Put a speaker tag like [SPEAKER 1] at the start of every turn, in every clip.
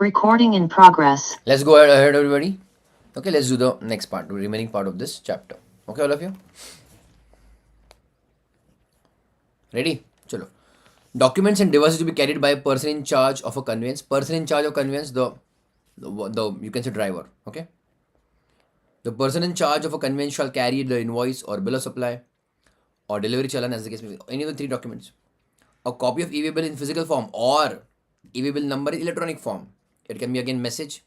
[SPEAKER 1] Recording in progress.
[SPEAKER 2] Let's go ahead, everybody. Okay, let's do the next part, the remaining part of this chapter. Okay, all of you? Ready? Chalo. Documents and devices to be carried by a person in charge of a conveyance. Person in charge of conveyance, the you can say driver. Okay. The person in charge of a conveyance shall carry the invoice or bill of supply or delivery challan, as the case may be, any of the three documents. A copy of e-way bill in physical form or e-way bill number in electronic form. It can be again message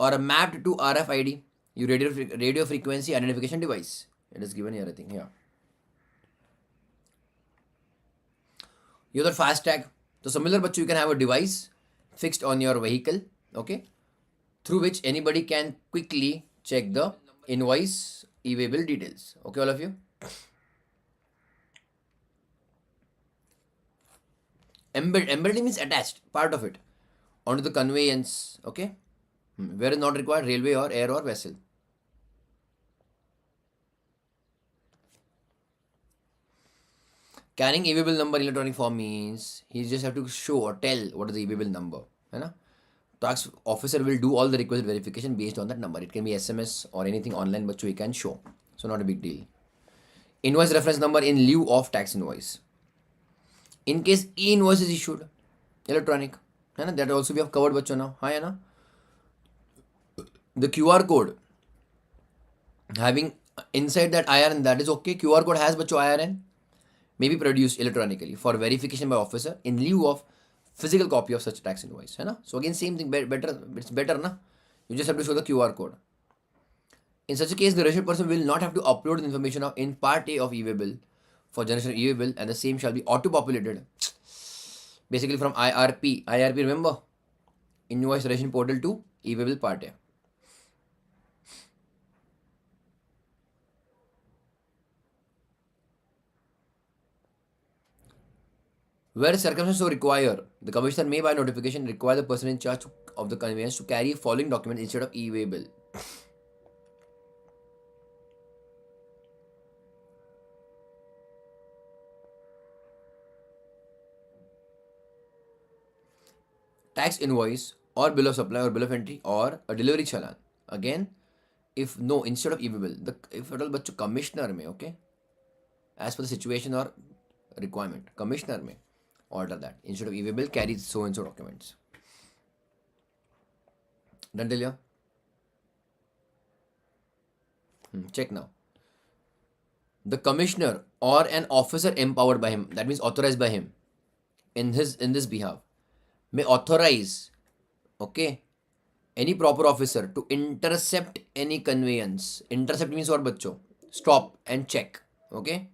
[SPEAKER 2] or a mapped to RFID, your radio frequency identification device. It is given here, I think. Yeah. You have the fast tag. So similar, but you can have a device fixed on your vehicle, okay, through which anybody can quickly check the invoice e-way bill details. Okay, all of you. Embedded means attached, part of it, onto the conveyance, okay, where is not required railway or air or vessel. Carrying e-way bill number in electronic form means he just have to show or tell what is the e-way bill number. Right? Tax officer will do all the requisite verification based on that number. It can be SMS or anything online, but he can show. So not a big deal. Invoice reference number in lieu of tax invoice. In case e-invoice is issued, electronic. Right? That also we have covered, bachcho now. Hi, Anna. The QR code having inside that IRN, that is okay. QR code has bachcho IRN. May be produced electronically for verification by officer in lieu of physical copy of such tax invoice. Hai na? So again, same thing, better, it's better, na? You just have to show the QR code. In such a case, the registered person will not have to upload the information in part A of e-way bill for generation of e-way bill, and the same shall be auto-populated. Basically from IRP. IRP, remember? Invoice Relation Portal to e-way bill part A. Where circumstances so require, the commissioner may by notification require the person in charge of the conveyance to carry following documents instead of e-way bill. Tax invoice or bill of supply or bill of entry or a delivery challan. Again, if no, instead of e-way bill, if at all bachcho commissioner may, okay, as per the situation or requirement, commissioner may order that instead of e-way bill carry so and so documents. Done till here? Check now. The commissioner or an officer empowered by him, that means authorized by him, in this behalf, may authorize, okay, any proper officer to intercept any conveyance. Intercept means what, bachcho? Stop and check, okay?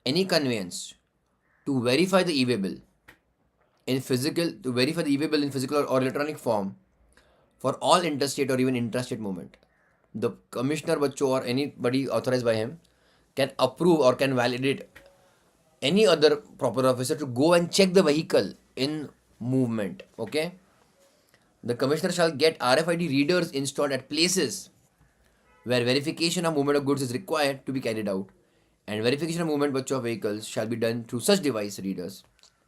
[SPEAKER 2] Any conveyance to verify the e-way bill in physical, to verify the e-way bill in physical or electronic form for all interstate or even intrastate movement. The commissioner, bachcho, or anybody authorized by him can approve or can validate any other proper officer to go and check the vehicle in movement, okay? The commissioner shall get RFID readers installed at places where verification of movement of goods is required to be carried out, and verification of movement bachcho of vehicles shall be done through such device readers.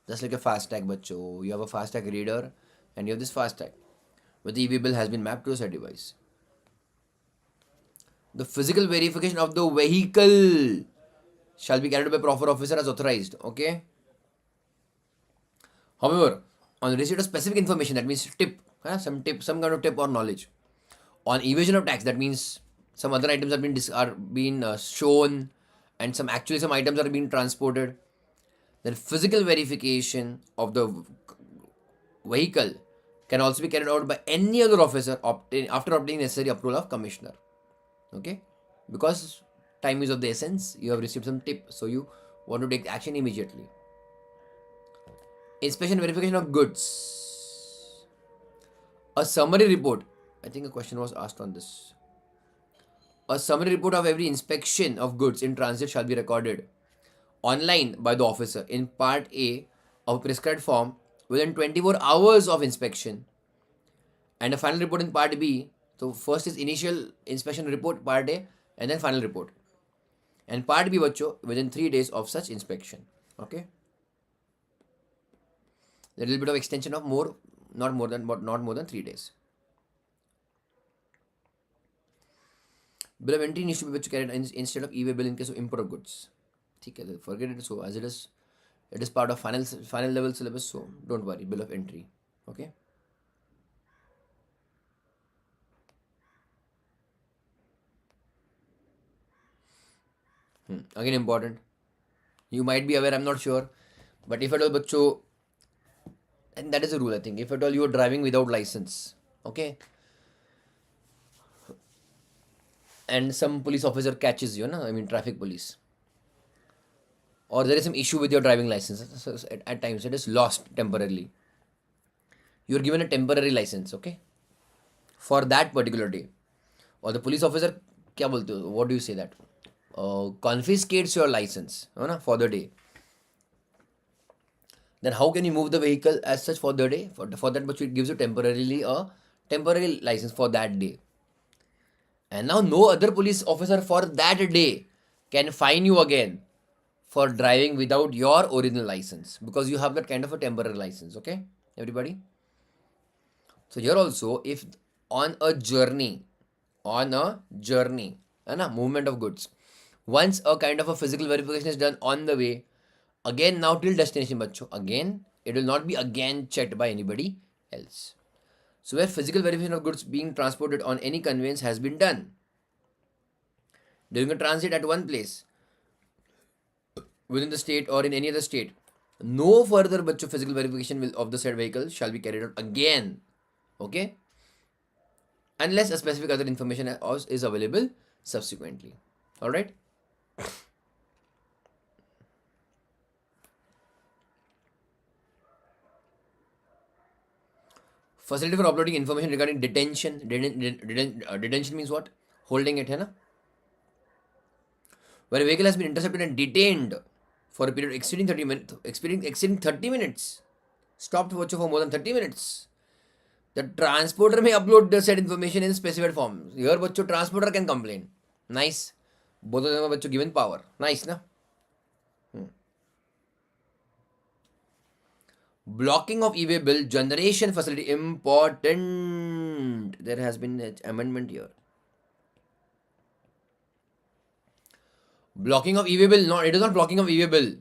[SPEAKER 2] Just like a fast tag, bachcho. You have a fast tag reader and you have this fast tag, but the e-way bill has been mapped to a such device. The physical verification of the vehicle shall be carried out by proper officer as authorized, okay? However, on receipt of specific information, that means tip, some kind of tip or knowledge, on evasion of tax, that means some other items are being shown, and some items are being transported. Then physical verification of the vehicle can also be carried out by any other officer after obtaining necessary approval of commissioner. Okay, because time is of the essence. You have received some tip, so you want to take action immediately. Inspection and verification of goods. A summary report. I think a question was asked on this. A summary report of every inspection of goods in transit shall be recorded online by the officer in Part A of a prescribed form within 24 hours of inspection, and a final report in Part B. So first is initial inspection report, Part A, and then final report. And Part B, bachcho, within 3 days of such inspection. Okay. A little bit of extension of more not more than 3 days. Bill of entry needs to be carried instead of e-way bill in case of import of goods. Okay, forget it. So as it is part of final level syllabus. So don't worry. Bill of entry. Okay. Again important. You might be aware. I'm not sure, but if at all, bachcho, and that is a rule I think. If at all you are driving without license, okay, and some police officer catches you, I mean traffic police, or there is some issue with your driving license, so at times it is lost temporarily. You are given a temporary license, okay, for that particular day, or the police officer, क्या बोलते हो? What do you say that? Confiscates your license, for the day. Then how can you move the vehicle as such for the day? For that, but it gives you temporarily a temporary license for that day. And now no other police officer for that day can fine you again for driving without your original license, because you have that kind of a temporary license, okay, everybody? So here also, if on a journey, movement of goods, once a kind of a physical verification is done on the way, again now till destination, bachcho, again it will not be again checked by anybody else. So where physical verification of goods being transported on any conveyance has been done during a transit at one place within the state or in any other state, no further physical verification of the said vehicle shall be carried out again, okay, unless a specific other information is available subsequently. All right. Facility for uploading information regarding detention. Detention means what? Holding it, hai na? Where a vehicle has been intercepted and detained for a period exceeding 30 minutes, stopped for more than 30 minutes. The transporter may upload the said information in specified form. Here, bachcho, transporter can complain. Nice. Both of them are bachcho given power. Nice, na? Blocking of e-way bill generation facility, important. There has been an amendment here. Blocking of e-way bill, it is not blocking of e-way bill.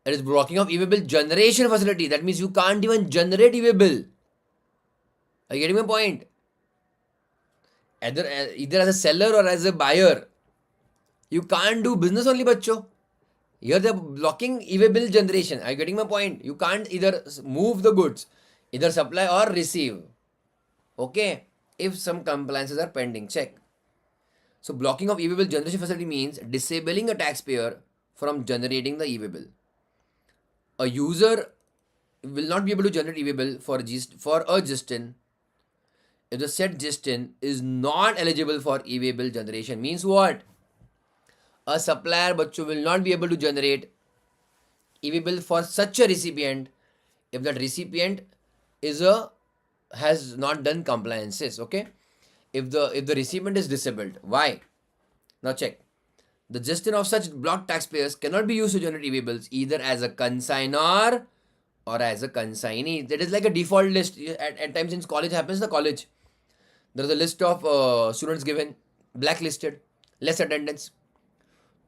[SPEAKER 2] It is blocking of e-way bill generation facility. That means you can't even generate e-way bill. Are you getting my point? Either as a seller or as a buyer, you can't do business only, bachcho. Here they're blocking e-way bill generation. Are you getting my point? You can't either move the goods, either supply or receive. Okay? If some compliances are pending, check. So blocking of e-way bill generation facility means disabling a taxpayer from generating the e-way bill. A user will not be able to generate e-way bill for a GST if the said GST is not eligible for e-way bill generation. Means what? A supplier bachcho will not be able to generate e-way bill for such a recipient if that recipient has not done compliances. Okay, if the recipient is disabled. Why? Now check. The GST of such blocked taxpayers cannot be used to generate e-way bills either as a consignor or as a consignee. That is like a default list. At times in college happens, the college. There is a list of students given, blacklisted, less attendance.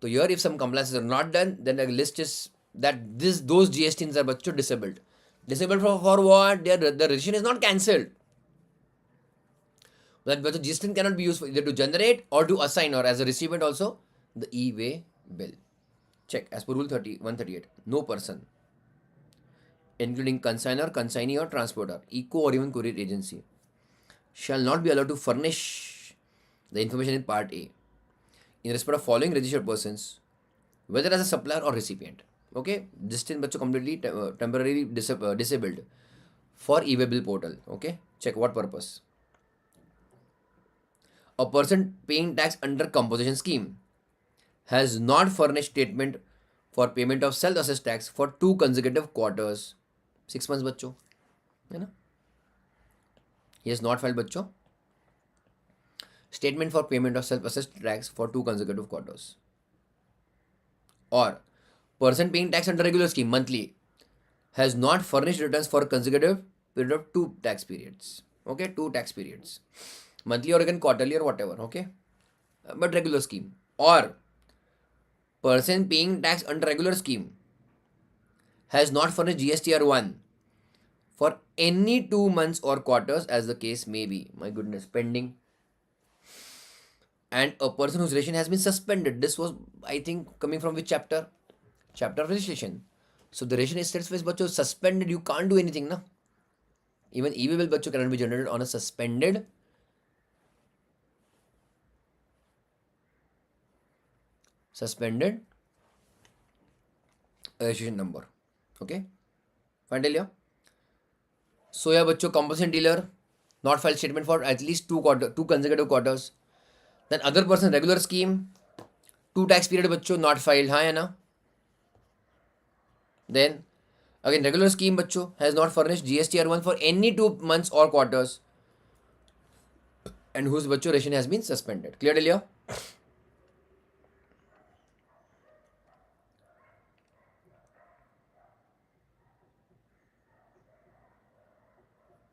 [SPEAKER 2] So here, if some compliances are not done, then the list is that those GSTs are bachcho disabled. Disabled for what? The registration is not cancelled. That GST cannot be used for either to generate or to assign or as a recipient also the e-way bill. Check as per Rule 138. No person, including consignor, consignee or transporter, eco or even courier agency, shall not be allowed to furnish the information in Part A in respect of following registered persons, whether as a supplier or recipient. Okay, GST bachcho completely temporarily disabled for e-way bill portal. Okay, check what purpose. A person paying tax under composition scheme has not furnished statement for payment of self-assessed tax for 2 consecutive quarters. 6 months bachcho. है ना? He has not filed bachcho statement for payment of self-assessed tax for 2 consecutive quarters. Or person paying tax under regular scheme monthly has not furnished returns for consecutive period of 2 tax periods. Okay, 2 tax periods, monthly or again quarterly or whatever. Okay, but regular scheme, or person paying tax under regular scheme has not furnished GST R1 for any 2 months or quarters as the case may be. My goodness, pending. And a person whose registration has been suspended. This was, I think, coming from which chapter? Chapter of registration. So the registration is states bachcho suspended. You can't do anything, na. Even EWay bill bachcho cannot be generated on a suspended registration number. Okay, fine, tell you. So yeah, bachcho, compulsion dealer not filed statement for at least 2 consecutive quarters. Then other person regular scheme, 2 tax period bachcho not filed, हाँ है ना. Then again regular scheme bachcho has not furnished GST R1 for any 2 months or quarters, and whose bachcho registration has been suspended. Clear till here?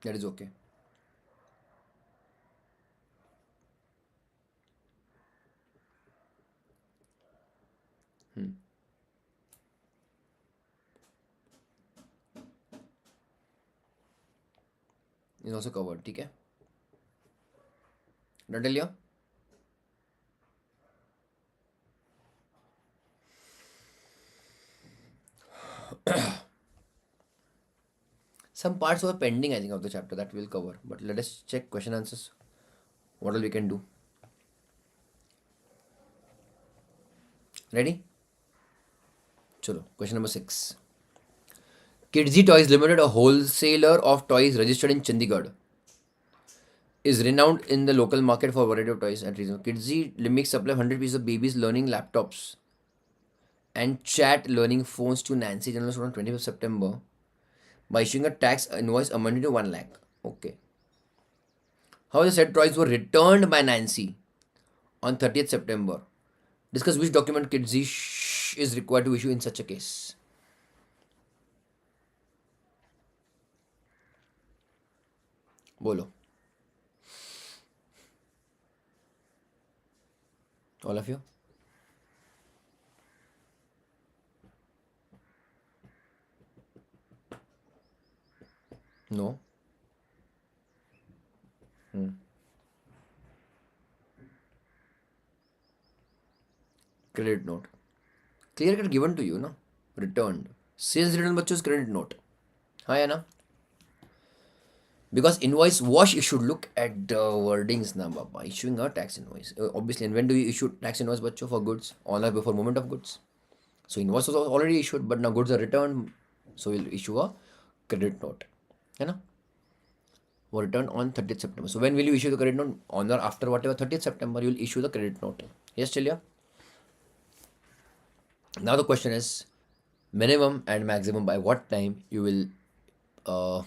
[SPEAKER 2] That is okay. Is also covered. ठीक है. Done till here? Some parts were pending, I think, of the chapter that we'll cover. But let us check question answers. What all we can do. Ready? Chalo. Question number 6. Kidsy Toys Limited, a wholesaler of toys registered in Chandigarh, is renowned in the local market for a variety of toys at reason. Kidsy makes supply 100 pieces of babies learning laptops and chat learning phones to Nancy General Store on 25th September by issuing a tax invoice amounting to 1 lakh. Okay. However, the said toys were returned by Nancy on 30th September. Discuss which document Kidsy is required to issue in such a case. Bolo. All of you? No? Credit note. Clear cut given to you, no? Returned. Sales return bachos credit note. हाँ या ना? Because invoice was issued. Look at the wordings na baba. Issuing a tax invoice. Obviously, and when do you issue tax invoice bacho for goods? On or before moment of goods. So invoice was already issued, but now goods are returned. So we'll issue a credit note. है ना? Were returned on 30th September. So when will you issue the credit note? On or after whatever 30th September, you will issue the credit note. Yes, Chilya? Now the question is minimum and maximum by what time you will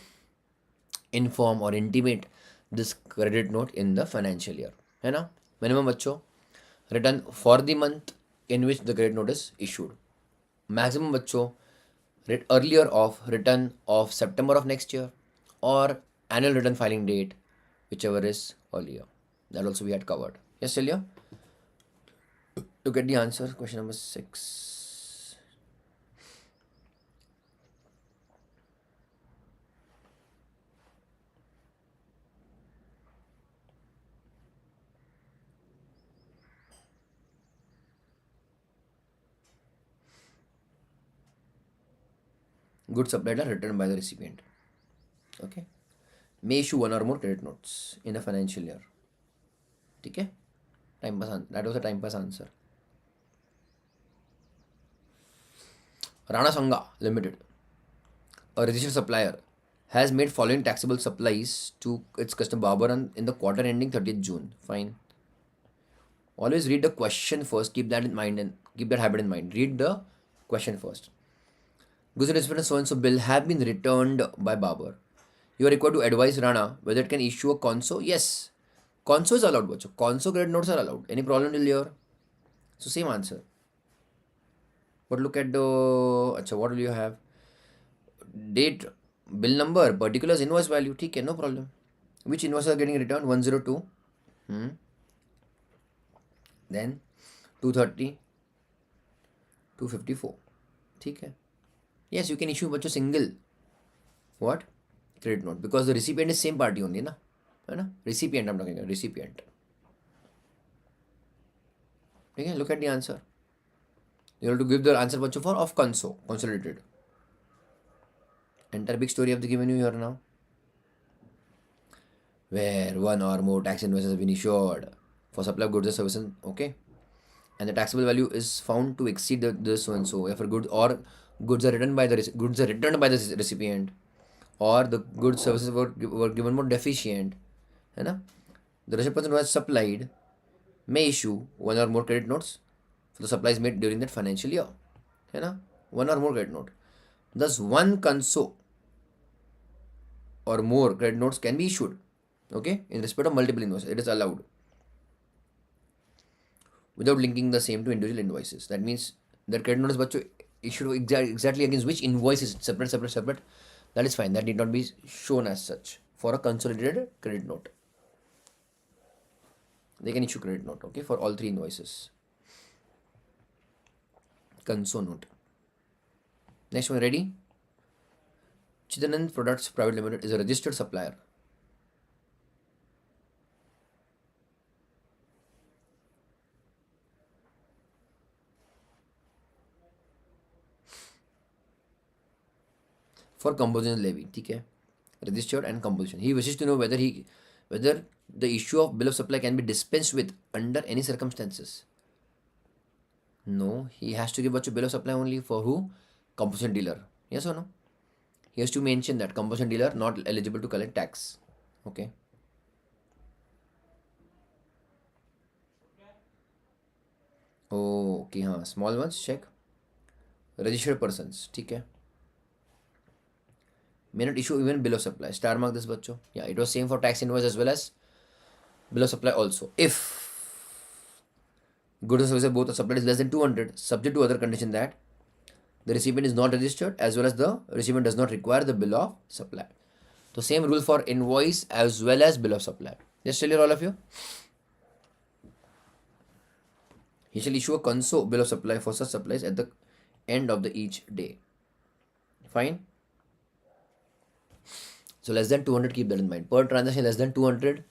[SPEAKER 2] inform or intimate this credit note in the financial year. है ना? Minimum बच्चों return for the month in which the credit note is issued. Maximum बच्चों earlier of return of September of next year or annual return filing date, whichever is earlier. That also we had covered. Yes, Celia? To get the answer, question number 6. Goods supplied are returned by the recipient. Okay. May issue 1 or more credit notes in a financial year. Okay. Time pass. That was a time pass answer. Rana Sangha Limited, a registered supplier, has made following taxable supplies to its customer Babar in the quarter ending 30th June. Fine. Always read the question first. Keep that in mind and keep that habit in mind. Read the question first. Goods and so and so bill have been returned by Babar. You are required to advise Rana whether it can issue a conso. Yes, conso is allowed. Bacho. Conso credit notes are allowed. Any problem till here? So same answer. But look at the. Achha, what will you have? Date bill number, particulars, invoice value. ठीक है, no problem. Which invoices are getting returned? 102. Then 230, 254. ठीक है. Yes, you can issue बच्चों single what credit note because the recipient is same party only ना, है ना? Recipient I'm talking about, recipient. ठीक है. Look at the answer. You have to give the answer बच्चों for of consolidated. Entire big story of the given you here now. Where one or more tax invoices have been issued for supply of goods or services, okay, and the taxable value is found to exceed the so and so. If a good or goods are returned by the returned by the recipient, or the goods services were given more deficient, है ना? The recipient person who has supplied may issue one or more credit notes for the supplies made during that financial year, है ना? One or more credit note. Thus, one conso or more credit notes can be issued, okay, in respect of multiple invoices. It is allowed without linking the same to individual invoices. That means that credit note is बच्चों issued exactly against which invoice is separate. That is fine. That need not be shown as such for a consolidated credit note. They can issue credit note, okay, for all three invoices. Conso note. Next one, ready? Chidanand Products Private Limited is a registered supplier. For composition levy, ठीक है, registered and composition. He wishes to know whether the issue of bill of supply can be dispensed with under any circumstances. No, he has to give a bill of supply only for who? Composition dealer. Yes or no? He has to mention that composition dealer not eligible to collect tax. Okay. Oh, okay, हाँ, small ones check. Registered persons, ठीक है. May not issue even bill of supply. Star mark this बच्चों. Yeah, it was same for tax invoice as well as bill of supply also. If goods and services both are supplied is less than 200, subject to other condition that the recipient is not registered as well as the recipient does not require the bill of supply. So same rule for invoice as well as bill of supply. Just tell you all of you. He shall issue a conso bill of supply for such supplies at the end of the each day. Fine. So less than 200, keep that in mind. Per transaction less than 200,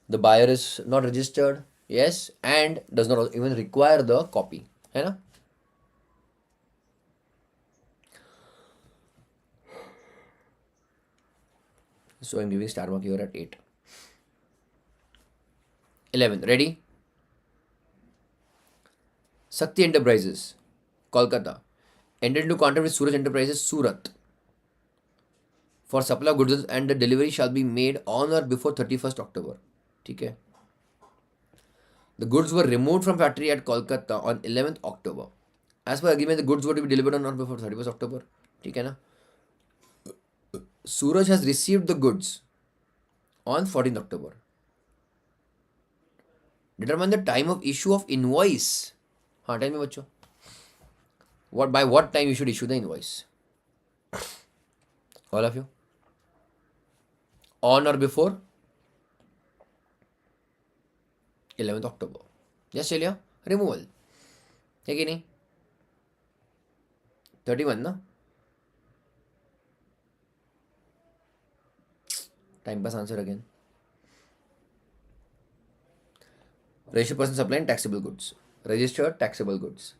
[SPEAKER 2] the buyer is not registered, yes, and does not even require the copy. है ना? So I'm giving star mark here at 8. 11. Ready? Sakti Enterprises, Kolkata, entered into contract with Suraj Enterprises, Surat, for supply of goods and the delivery shall be made on or before 31st October. ठीक है. The goods were removed from factory at Kolkata on 11th October. As per agreement, the goods were to be delivered on or before 31st October. ठीक है ना? Suraj has received the goods on 14th October. Determine the time of issue of invoice. हाँ, tell me बच्चों. By what time you should issue the invoice? All of you. On or before 11th October. Yes, Celia? Removal. है कि नहीं? 31 ना? Time pass answer again. Registered person supplying taxable goods. Registered taxable goods.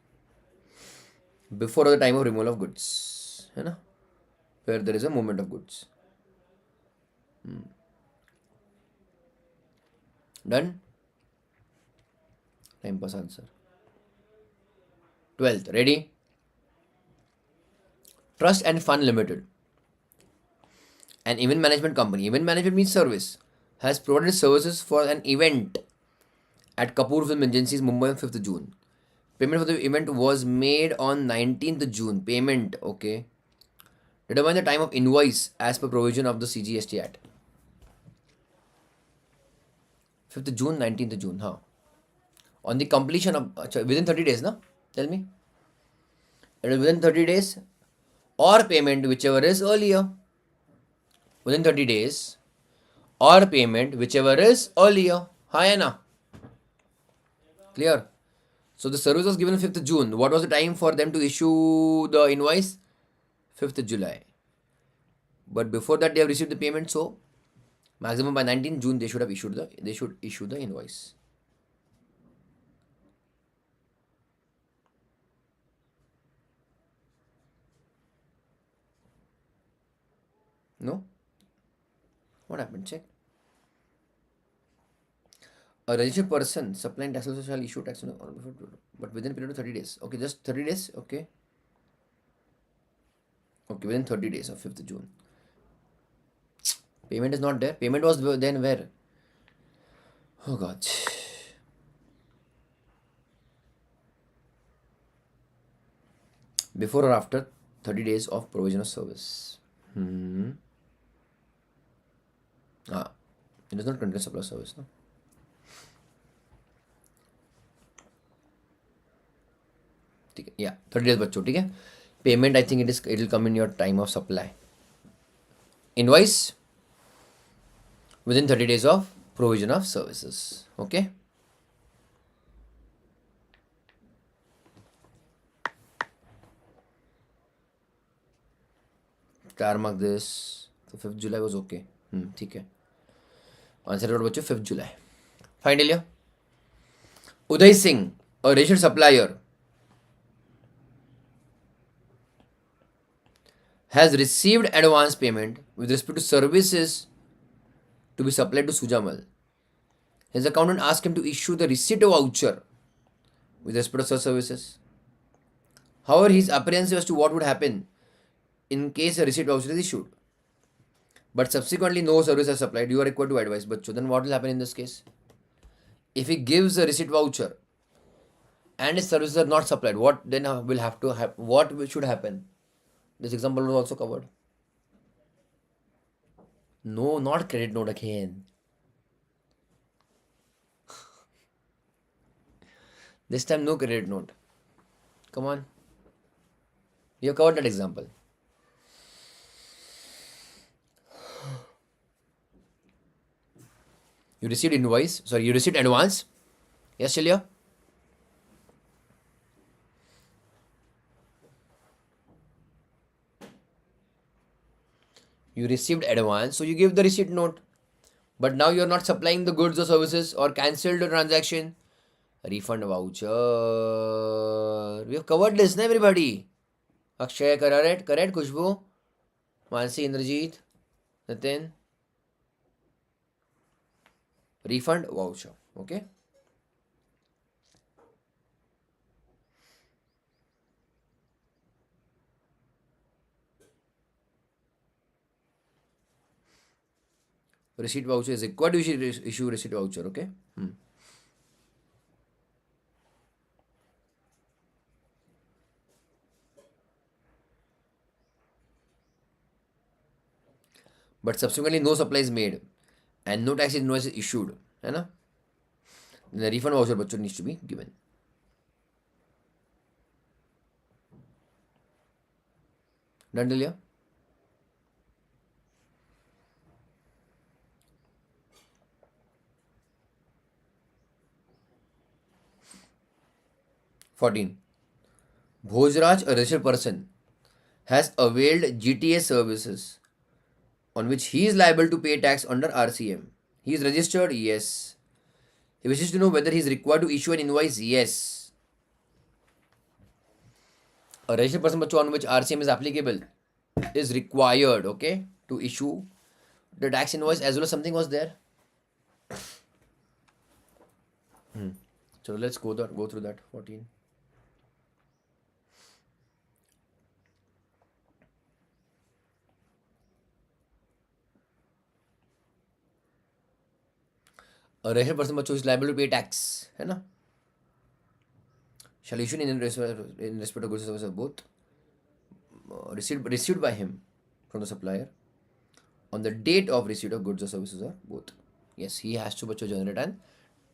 [SPEAKER 2] Before the time of removal of goods. है ना? Where there is a movement of goods. Done? Time pass answer. 12th. Ready? Trust and Fund Limited, an event management company. Event management means service. Has provided services for an event at Kapoor Film Agencies, Mumbai on 5th June. Payment for the event was made on 19th June. Payment, okay. Determine the time of invoice as per provision of the CGST Act. 5th June, 19th June, huh? On the completion of, within 30 days, na? Tell me. It is within 30 days or payment, whichever is earlier. within 30 days or payment whichever is earlier. Hi Anna. Clear? So the service was given 5th June. What was the time for them to issue the invoice? 5th July. But before that they have received the payment, so maximum by 19th June they should have issued the invoice. No? What happened? Check. A registered person supplying tax also shall issue tax on but within a period of 30 days. Okay, just 30 days. Okay. Okay, within 30 days of 5th June. Payment is not there. Payment was then where? Oh God. Before or after 30 days of provision of service. It does not contain supply service, no? Yeah, 30 days बच्चों, ठीक है. Payment, I think it will come in your time of supply. Invoice within 30 days of provision of services. Okay. Star mark this. So 5th July was okay. ठीक है. Answer what बच्चों 5th July. Finally, Uday Singh, a registered supplier, has received advance payment with respect to services to be supplied to Sujamal. His accountant asked him to issue the receipt voucher with respect to such services. However, he is apprehensive as to what would happen in case a receipt voucher is issued, but subsequently no service is supplied. You are required to advise. But then what will happen in this case? If he gives a receipt voucher and his services are not supplied, what then will have to happen? What should happen? This example was also covered. No, not credit note again. This time no credit note. Come on. You have covered that example. You received invoice. Sorry, you received advance. Yes, Shalia? You received advance, so you give the receipt note. But now you're not supplying the goods or services or cancelled the transaction. Refund voucher. We have covered this, na everybody? Akshay, correct? Correct, Kushbu? Mansi, Indrajit, Nitin? Refund voucher. Okay? Receipt voucher is required to issue receipt voucher. Okay? But subsequently no supply is made and no tax invoice is issued. है ना? The refund voucher बच्चों needs to be given. Done till here? $14. Bhojraj, a registered person, has availed GTA services on which he is liable to pay tax under RCM. He is registered? Yes. He wishes to know whether he is required to issue an invoice? Yes. A registered person बच्चों on which RCM is applicable is required, okay, to issue the tax invoice as well as something was there. So let's go through that. 14. A registered person बच्चों is liable to pay tax, है ना? Shall issue in respect of goods and services both received by him from the supplier on the date of receipt of goods or services or both. Yes, he has to बच्चों generate an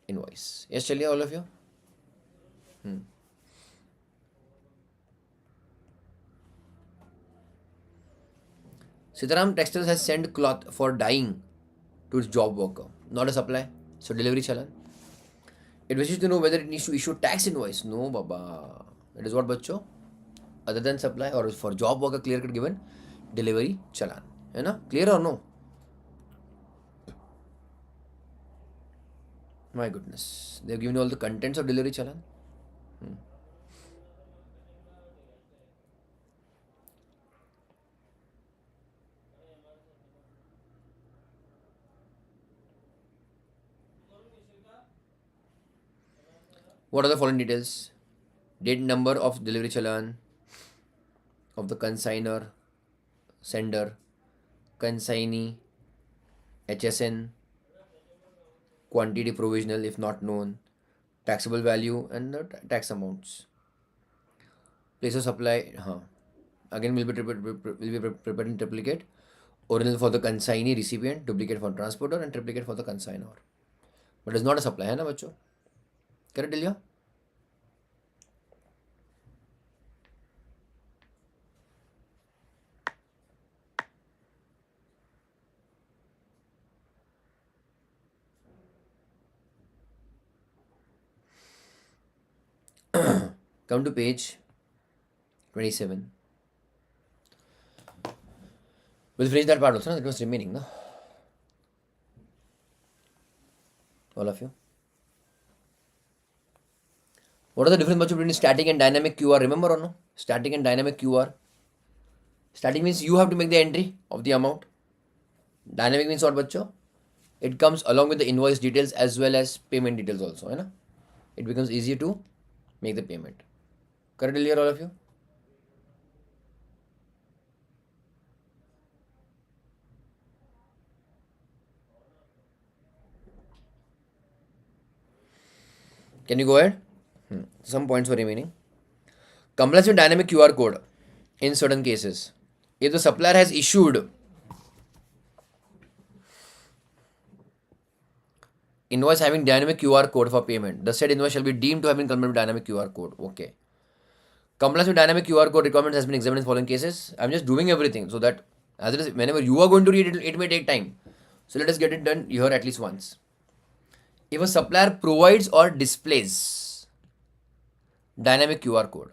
[SPEAKER 2] invoice. Yes, चलिए all of you. Sitaram Textiles has sent cloth for dyeing to its job worker, not a supply. So delivery challan. It wishes to know whether it needs to issue tax invoice. No, baba. It is what, bachcho? Other than supply or for job worker clear cut given delivery challan. है ना? Clear or no? My goodness. They've given you all the contents of delivery challan. What are the following details? Date number of delivery challan of the consigner, sender, consignee, HSN, quantity provisional if not known, taxable value and the tax amounts. Place of supply, again will be prepared in triplicate. Original for the consignee recipient, duplicate for transporter and triplicate for the consignor. But it's not a supply, है ना बच्चों? Correct, Delia? Come to page 27. We'll finish that part also, it was remaining, no? All of you. What are the difference between static and dynamic QR? Remember or no? Static and dynamic QR. Static means you have to make the entry of the amount. Dynamic means what, bachcho? It comes along with the invoice details as well as payment details also, है ना? It becomes easier to make the payment. Correct, clear all of you? Can you go ahead? Some points were remaining. Compliance with dynamic QR code in certain cases. If the supplier has issued invoice having dynamic QR code for payment, the said invoice shall be deemed to have been compliant with dynamic QR code. Okay. Compliance with dynamic QR code requirements has been examined in following cases. I'm just doing everything so that as it is, whenever you are going to read it, it may take time. So let us get it done here at least once. If a supplier provides or displays dynamic QR code,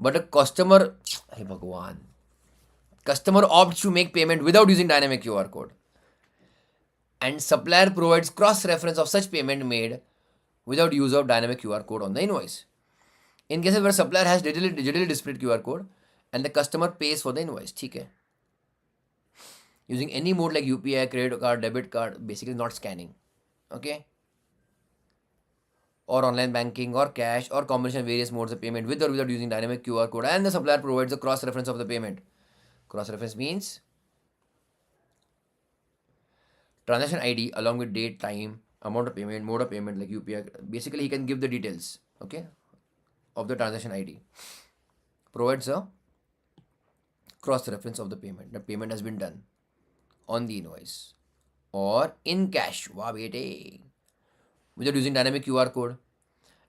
[SPEAKER 2] but a customer, hey Bhagwan, customer opts to make payment without using dynamic QR code, and supplier provides cross-reference of such payment made without use of dynamic QR code on the invoice. In cases where supplier has digitally displayed QR code and the customer pays for the invoice, ठीक है? Using any mode like UPI, credit card, debit card, basically not scanning, okay? Or online banking or cash or combination of various modes of payment with or without using dynamic QR code, and the supplier provides a cross-reference of the payment. Cross-reference means transaction ID along with date, time, amount of payment, mode of payment like UPI. Basically, he can give the details, okay, of the transaction ID. Provides a cross-reference of the payment. The payment has been done on the invoice or in cash. Wow, bete. Without using dynamic QR code.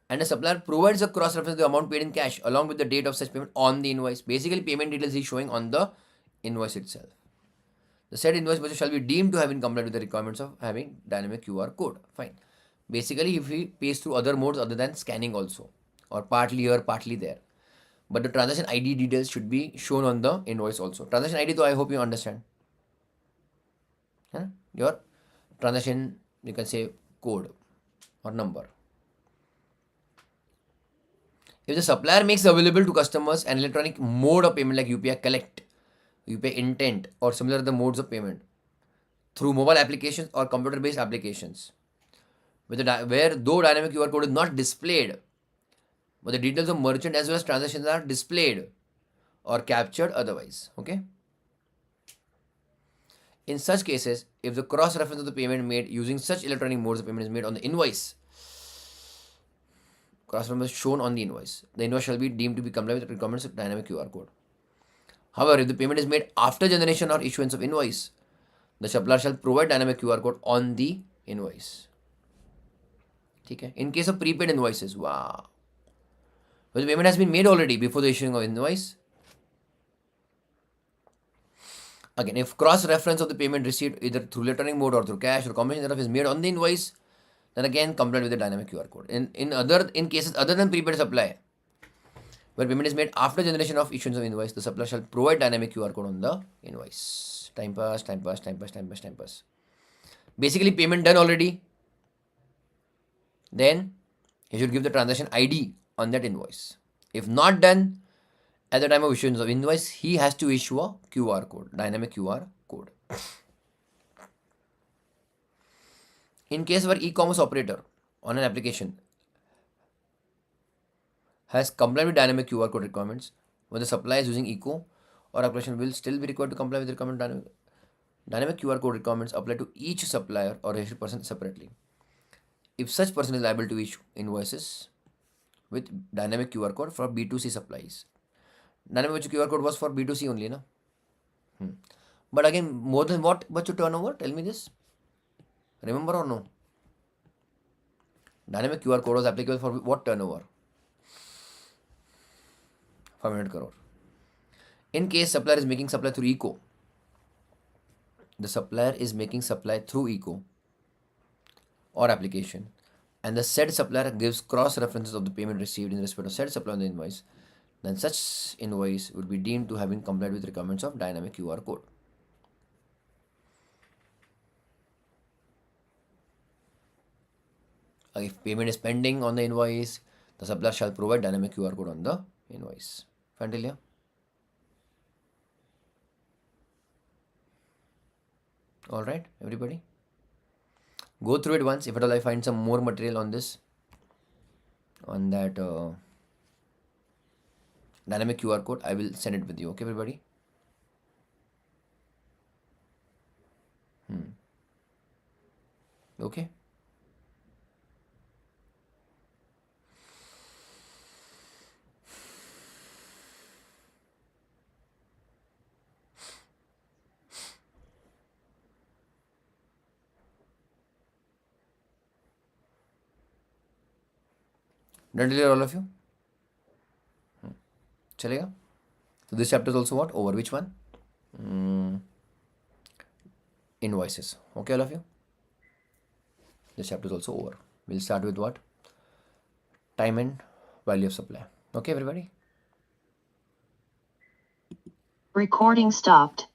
[SPEAKER 2] And the supplier provides a cross-reference to the amount paid in cash along with the date of such payment on the invoice. Basically, payment details is showing on the invoice itself. The said invoice purchase shall be deemed to have been compliant with the requirements of having dynamic QR code. Fine. Basically, if he pays through other modes other than scanning also, or partly here, partly there. But the transaction ID details should be shown on the invoice also. Transaction ID, though, I hope you understand. Huh? Your transaction, you can say code or number. If the supplier makes available to customers an electronic mode of payment like UPI collect, UPI intent, or similar other modes of payment through mobile applications or computer-based applications, where though dynamic QR code is not displayed, but the details of merchant as well as transactions are displayed or captured otherwise. Okay. In such cases, if the cross-reference of the payment made using such electronic modes of payment is made on the invoice, cross-reference shown on the invoice, the invoice shall be deemed to be compliant with the requirements of dynamic QR code. However, if the payment is made after generation or issuance of invoice, the supplier shall provide dynamic QR code on the invoice. Okay. In case of prepaid invoices, wow. Well, the payment has been made already before the issuing of invoice. Again, if cross-reference of the payment received either through electronic mode or through cash or combination thereof is made on the invoice, then again comply with the dynamic QR code. In cases other than prepaid supply, where payment is made after generation of issuance of invoice, the supplier shall provide dynamic QR code on the invoice. Time pass, time pass, time pass, time pass, time pass. Basically, payment done already. Then he should give the transaction ID on that invoice. If not done at the time of issuance of invoice, he has to issue a QR code, dynamic QR code. In case where e-commerce operator on an application has complied with dynamic QR code requirements, when the supplier is using eco or application will still be required to comply with the requirement dynamic QR code requirements apply to each supplier or registered person separately. If such person is liable to issue invoices with dynamic QR code for B2C supplies. Dynamic QR code was for B2C only, no? But again, more than what? What's your turnover? Tell me this. Remember or no? Dynamic QR code was applicable for what turnover? 500 crore. In case supplier is making supply through eco, the supplier is making supply through eco or application, and the said supplier gives cross references of the payment received in respect of said supplier on the invoice, then such invoice would be deemed to having complied with requirements of dynamic QR code. If payment is pending on the invoice, the supplier shall provide dynamic QR code on the invoice. Fantalia? All right, everybody? Go through it once. If at all I find some more material on this, on that dynamic QR code, I will send it with you. Okay, everybody? Okay. Done clear all of you? Chalega? So this chapter is also what? Over. Which one? Invoices. Okay, all of you? This chapter is also over. We'll start with what? Time and value of supply. Okay, everybody?
[SPEAKER 1] Recording stopped.